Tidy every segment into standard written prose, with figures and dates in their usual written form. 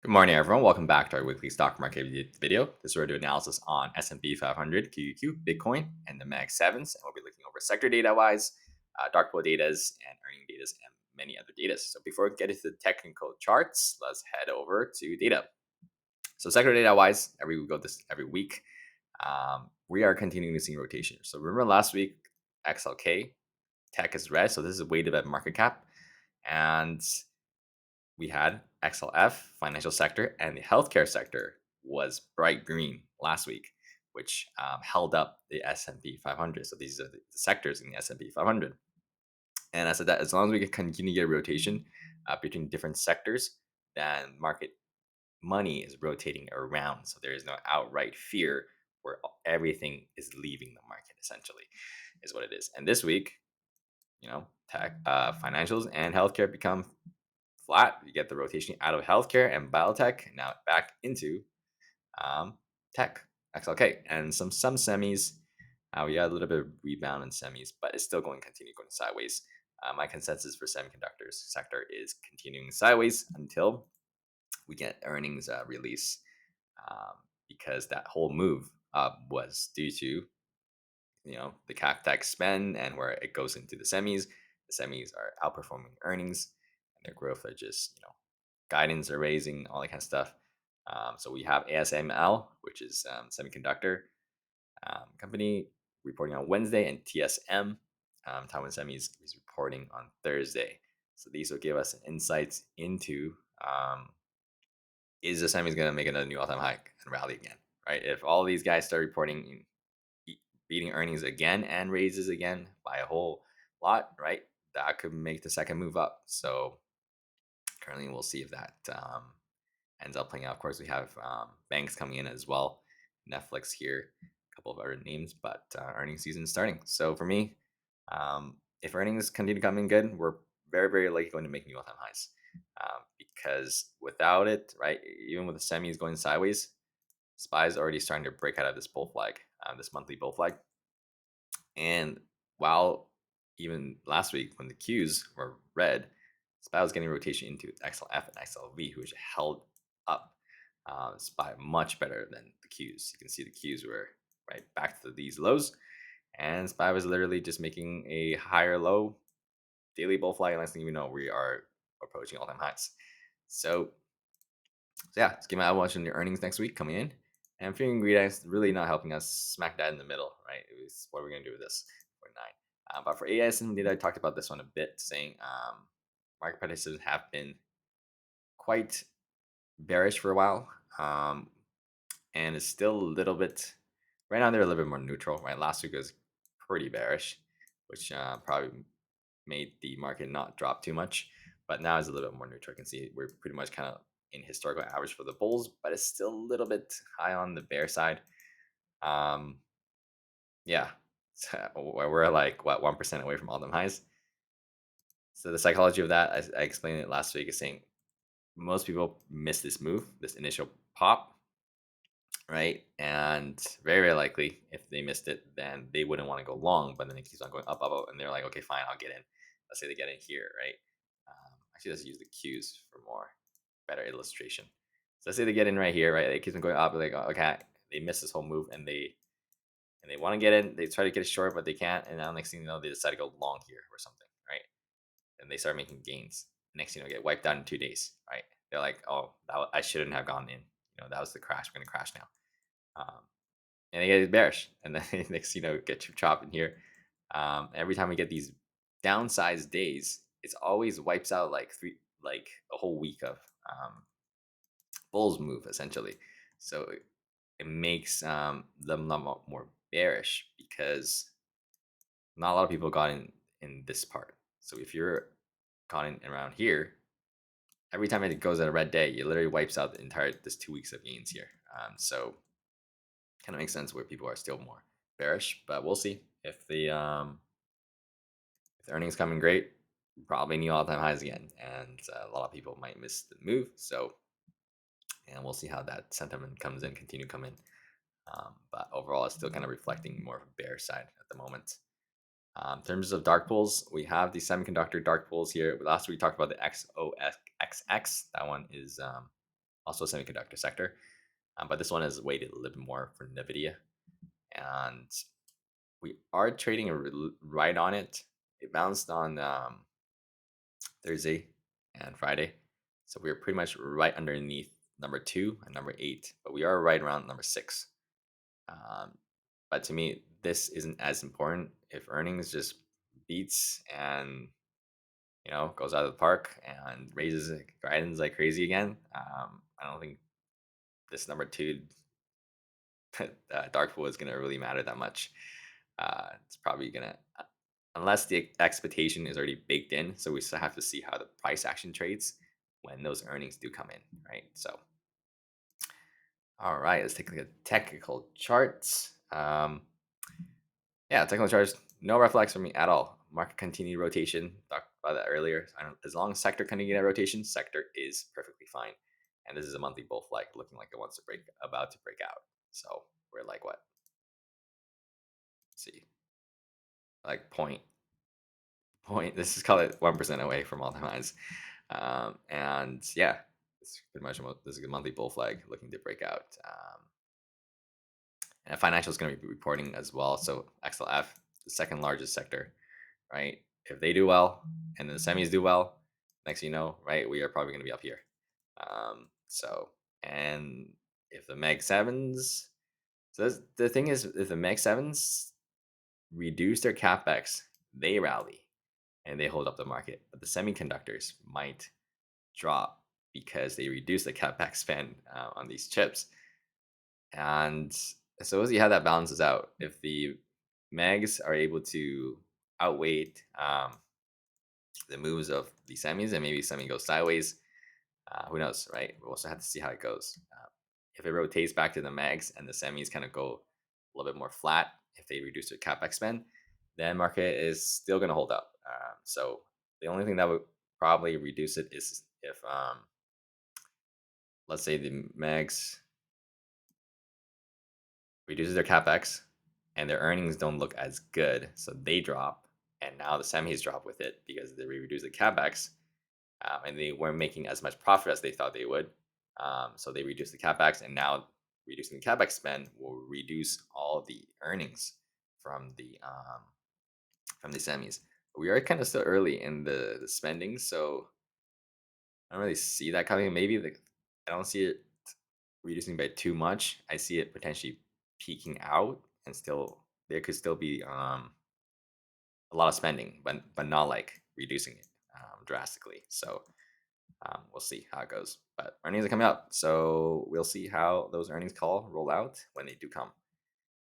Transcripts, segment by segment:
Good morning, everyone. Welcome back to our weekly stock market video. This is where we do analysis on S&P 500, QQQ, Bitcoin, and the Mag 7s. And we'll be looking over sector data-wise, dark pool datas, and earning datas, and many other datas. So before we get into the technical charts, let's head over to data. So sector data-wise, every week, we are continuing to see rotation. So remember last week, XLK, tech is red. So this is weighted at market cap. And we had XLF, financial sector, and the healthcare sector was bright green last week, which held up the S&P 500. So these are the sectors in the S&P 500. And I said that as long as we can continue to get a rotation between different sectors, then market money is rotating around. So there is no outright fear where everything is leaving the market, essentially, is what it is. And this week, tech, financials, and healthcare become flat. You get the rotation out of healthcare and biotech, now back into tech, XLK, and some semis. We got a little bit of rebound in semis, but it's still continue going sideways. My consensus for semiconductors sector is continuing sideways until we get earnings release, because that whole move was due to the CapEx spend and where it goes into the semis. The semis are outperforming earnings, and their growth are just guidance are raising, all that kind of stuff. So we have ASML, which is semiconductor company, reporting on Wednesday, and TSM, Taiwan Semis, is reporting on Thursday. So these will give us insights into is the semis going to make another new all-time high and rally again, right? If all these guys start reporting beating earnings again and raises again by a whole lot, right? That could make the second move up. So currently, we'll see if that ends up playing out. Of course, we have banks coming in as well. Netflix here, a couple of other names, but earnings season is starting. So for me, if earnings continue coming good, we're very, very likely going to make new all-time highs. Because without it, right, even with the semis going sideways, SPY is already starting to break out of this bull flag, this monthly bull flag. And while even last week when the Qs were red, SPY was getting rotation into XLF and XLV, which held up SPY much better than the Qs. You can see the Qs were right back to these lows, and SPY was literally just making a higher low daily bull flag. And next thing you know, we are approaching all-time highs. So yeah, let's give my watch on the earnings next week coming in. And feeling ingredients really not helping us smack that in the middle, right? It was what are we gonna do with this for 9. But for AS and data, I talked about this one a bit, saying market participants have been quite bearish for a while, and it's still a little bit. Right now, they're a little bit more neutral. Right, last week was pretty bearish, which probably made the market not drop too much. But now it's a little bit more neutral. You can see we're pretty much kind of in historical average for the bulls, but it's still a little bit high on the bear side. Yeah, so we're like what 1% away from all-time highs. So the psychology of that, I explained it last week, is saying most people miss this move, this initial pop, right? And very, very likely, if they missed it, then they wouldn't want to go long. But then it keeps on going up, up, up, and they're like, okay, fine, I'll get in. Let's say they get in here, right? Actually, let's use the Qs for more better illustration. So let's say they get in right here, right? It keeps on going up. Like, okay, they miss this whole move, and they want to get in. They try to get it short, but they can't. And now next thing you know, they decide to go long here or something, right? And they start making gains. Next thing you know, get wiped out in 2 days, right? They're like, oh, I shouldn't have gone in. That was the crash. We're gonna crash now. And they get bearish, and then next get chop chop in here. Every time we get these downsized days, it's always wipes out like a whole week of bulls move essentially. So it makes them a lot more bearish because not a lot of people got in this part. So if you're caught in around here, every time it goes at a red day, it literally wipes out the entire this 2 weeks of gains here. So kind of makes sense where people are still more bearish, but we'll see if the earnings come in great, probably new all-time highs again, and a lot of people might miss the move. So, and we'll see how that sentiment comes in, continue come in. But overall, it's still kind of reflecting more of a bear side at the moment. In terms of dark pools, we have the semiconductor dark pools here. Last week we talked about the SOXX. That one is also semiconductor sector. But this one is weighted a little bit more for NVIDIA. And we are trading right on it. It bounced on Thursday and Friday. So we are pretty much right underneath number 2 and number 8, but we are right around number 6. Um, but to me, this isn't as important. If earnings just beats and goes out of the park and raises guidance like crazy again, I don't think this number 2 dark pool is gonna really matter that much. It's probably gonna unless the expectation is already baked in. So we still have to see how the price action trades when those earnings do come in, right? So, all right, let's take a look at technical charts. Yeah, technical charts, no red flags for me at all. Market continued rotation. Talked about that earlier. As long as sector continued rotation, sector is perfectly fine. And this is a monthly bull flag looking like it wants to about to break out. So we're like what? Let's see, like point. This is called it 1% away from all time highs. And yeah, it's pretty much this is a monthly bull flag looking to break out. And financial is going to be reporting as well. So XLF, the second largest sector, right? If they do well and the semis do well, next you know, right, we are probably going to be up here. And if the Meg sevens, so the thing is, if the Meg sevens reduce their capex, they rally and they hold up the market. But the semiconductors might drop because they reduce the capex spend on these chips. And so we'll see how that balances out. If the megs are able to outweigh the moves of the semis, and maybe semi goes sideways, who knows, right? We'll also have to see how it goes. If it rotates back to the megs and the semis kind of go a little bit more flat, if they reduce their capex spend, then market is still going to hold up. So the only thing that would probably reduce it is if, let's say, the megs reduces their capex and their earnings don't look as good, so they drop, and now the semis drop with it because they reduce the capex, and they weren't making as much profit as they thought they would. So they reduce the capex, and now reducing the capex spend will reduce all the earnings from the semis. We are kind of still early in the spending, so I don't really see that coming. Maybe I don't see it reducing by too much. I see it potentially peaking out, and still there could still be a lot of spending, but not like reducing it drastically. So we'll see how it goes. But earnings are coming up, so we'll see how those earnings call roll out when they do come.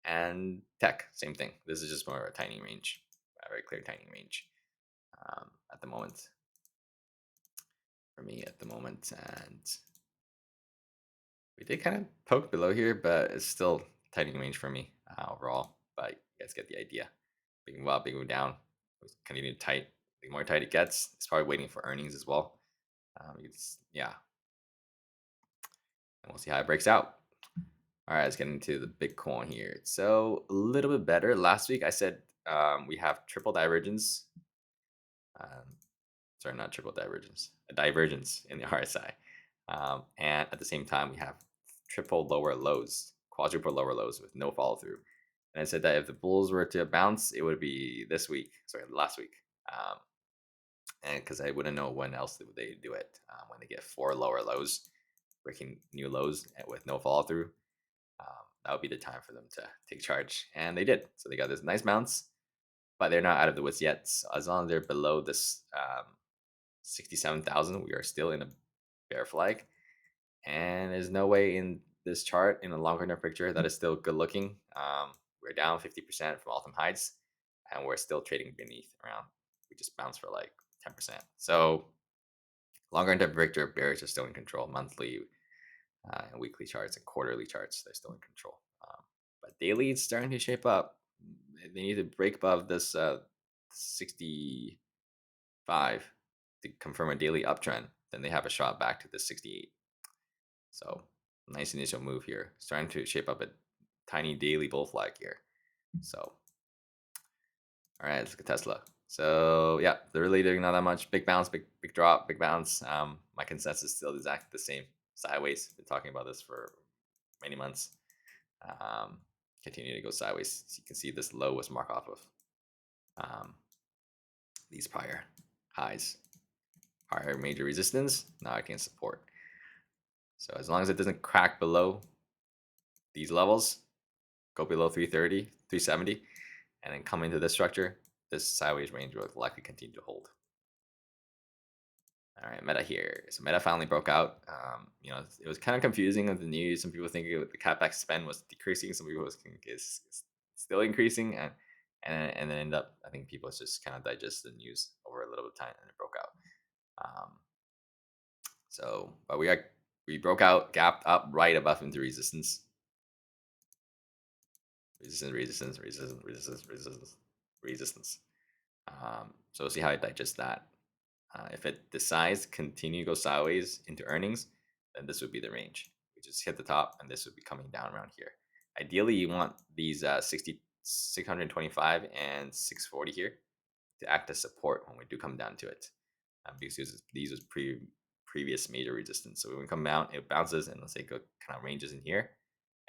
And tech, same thing. This is just more of a tiny range, a very clear tiny range at the moment for me at the moment. And we did kind of poke below here, but it's still tightening range for me overall. But you guys get the idea. Big move up, big move down. Continue to tight. The more tight it gets, it's probably waiting for earnings as well. Yeah, and we'll see how it breaks out. All right, let's get into the Bitcoin here. So a little bit better. Last week I said we have triple divergence. Sorry, not triple divergence, a divergence in the RSI. And at the same time, we have triple lower lows, quadruple lower lows with no follow through. And I said that if the bulls were to bounce, it would be last week. And because I wouldn't know when else would they do it. When they get 4 lower lows, breaking new lows with no follow through, that would be the time for them to take charge. And they did. So they got this nice bounce, but they're not out of the woods yet. So as long as they're below this 67,000, we are still in a bear flag. And there's no way in this chart, in a longer term picture, that is still good looking. We're down 50% from all-time highs, and we're still trading beneath around. We just bounced for like 10%. So longer term picture, bears are still in control. Monthly and weekly charts and quarterly charts, they're still in control. But daily, it's starting to shape up. They need to break above this 65 to confirm a daily uptrend. Then they have a shot back to the 68. So nice initial move here. Starting to shape up a tiny daily bull flag here. So all right, let's look at Tesla. So yeah, they're really doing not that much. Big bounce, big drop, big bounce. My consensus is still exactly the same. sideways. Been talking about this for many months. Continue to go sideways. So you can see this low was marked off of these prior highs, prior major resistance. Now against support. So as long as it doesn't crack below these levels, go below 330, 370, and then come into this structure, this sideways range will likely continue to hold. All right, Meta here. So Meta finally broke out. It was kind of confusing with the news. Some people think the capex spend was decreasing. Some people think it's still increasing, and then end up. I think people just kind of digest the news over a little bit of time, and it broke out. But we broke out, gapped up right above into resistance. Resistance. So we'll see how it digests that. If it decides continue to go sideways into earnings, then this would be the range. We just hit the top, and this would be coming down around here. Ideally, you want these 625 and 640 here to act as support when we do come down to it, because these was previous major resistance. So when we come down, it bounces, and let's say go kind of ranges in here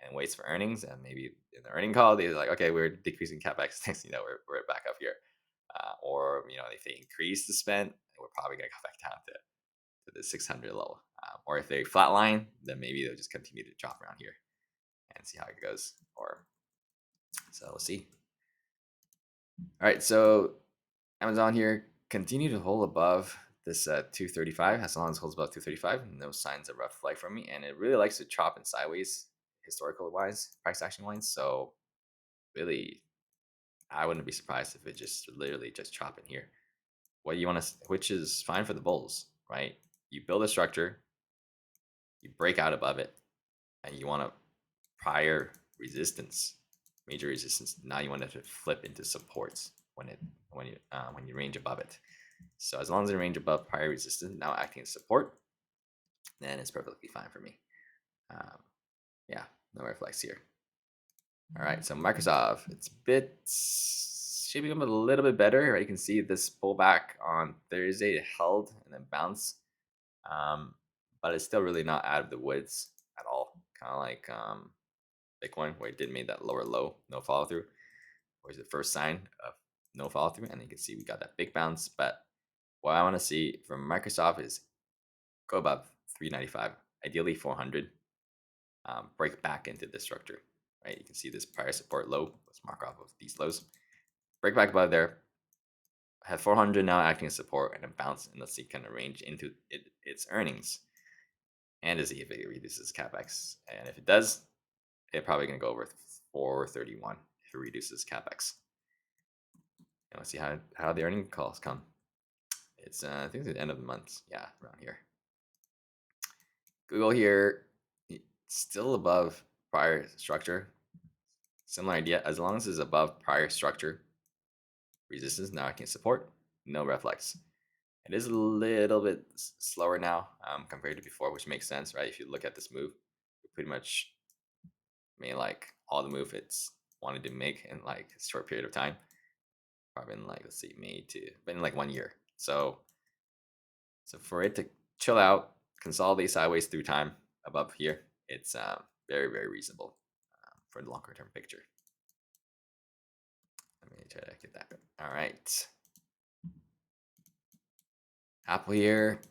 and waits for earnings, and maybe in the earning call they're like, okay, we're decreasing capex. We're back up here, or if they increase the spend, we're probably gonna go back down to the 600 level, or if they flatline, then maybe they'll just continue to chop around here and see how it goes. So we'll see. All right, so Amazon here continue to hold above this 235. As long as it holds above 235, no signs of red flag from me, and it really likes to chop in sideways historical wise, price action wise. So really, I wouldn't be surprised if it just literally just chop in here. What you want to, which is fine for the bulls, right? You build a structure, you break out above it, and you want a prior resistance, major resistance. Now you want it to flip into supports when you range above it. So as long as it range above prior resistance, now acting as support, then it's perfectly fine for me. Yeah, no red flags here. All right, so Microsoft, it's shaping up a little bit better. Right? You can see this pullback on Thursday, it held and then bounced, but it's still really not out of the woods at all. Kind of like Bitcoin, where it did make that lower low, no follow through, where's the first sign of no follow through, and you can see we got that big bounce. But what I want to see from Microsoft is go above 395, ideally 400, break back into this structure. Right, you can see this prior support low. Let's mark off of these lows. Break back above there. Have 400 now acting as support, and then bounce, and let's see kind of range into its earnings, and to see if it reduces capex. And if it does, it's probably gonna go over 431 if it reduces capex. And let's see how the earning calls come. It's I think it's the end of the month. Yeah, around here. Google here, still above prior structure. Similar idea. As long as it's above prior structure resistance, now I can support. No reflex. It is a little bit slower now compared to before, which makes sense, right? If you look at this move, it pretty much made like all the move it's wanted to make in like a short period of time. Probably in like, let's see, been like 1 year. So for it to chill out, consolidate sideways through time above here, it's very, very reasonable for the longer term picture. Let me try to get that. All right. Apple here,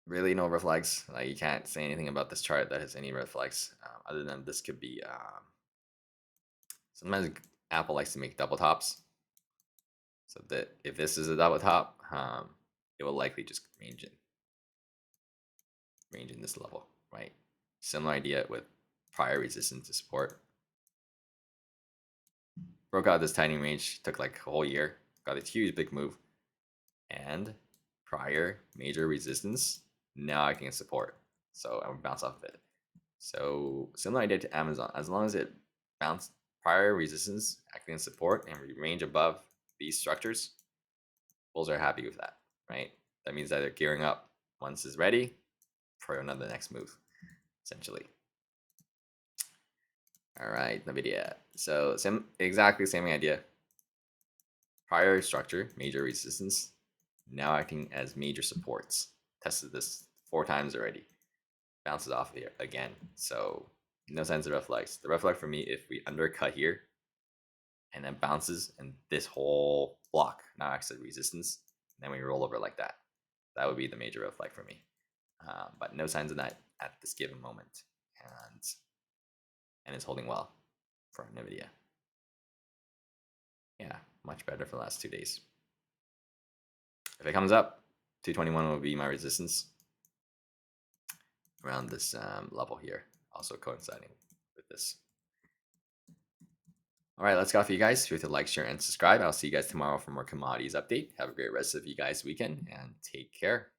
really no red flags. Like you can't say anything about this chart that has any red flags, other than this could be. Sometimes Apple likes to make double tops, so that if this is a double top, it will likely just range in this level, right? Similar idea with prior resistance to support. Broke out this tiny range, took like a whole year, got a huge big move, and prior major resistance, now I can support. So I'm bounce off of it. So similar idea to Amazon. As long as it bounced prior resistance, acting as support, and range above these structures, bulls are happy with that, right? That means that they're gearing up once it's ready for another next move, essentially. All right, NVIDIA. So exactly same idea. Prior structure, major resistance, now acting as major supports. Tested this 4 times already. bounces off here again. So no signs of red flags. The red flag for me, if we undercut here and then bounces and this whole block now acts as resistance, and then we roll over like that. That would be the major red flag for me. But no signs of that at this given moment, and it's holding well for NVIDIA. Yeah, much better for the last 2 days. If it comes up, 221 will be my resistance around this level here, also coinciding with this. All right, let's go for you guys. Feel free to like, share, and subscribe. I'll see you guys tomorrow for more commodities update. Have a great rest of you guys' weekend and take care.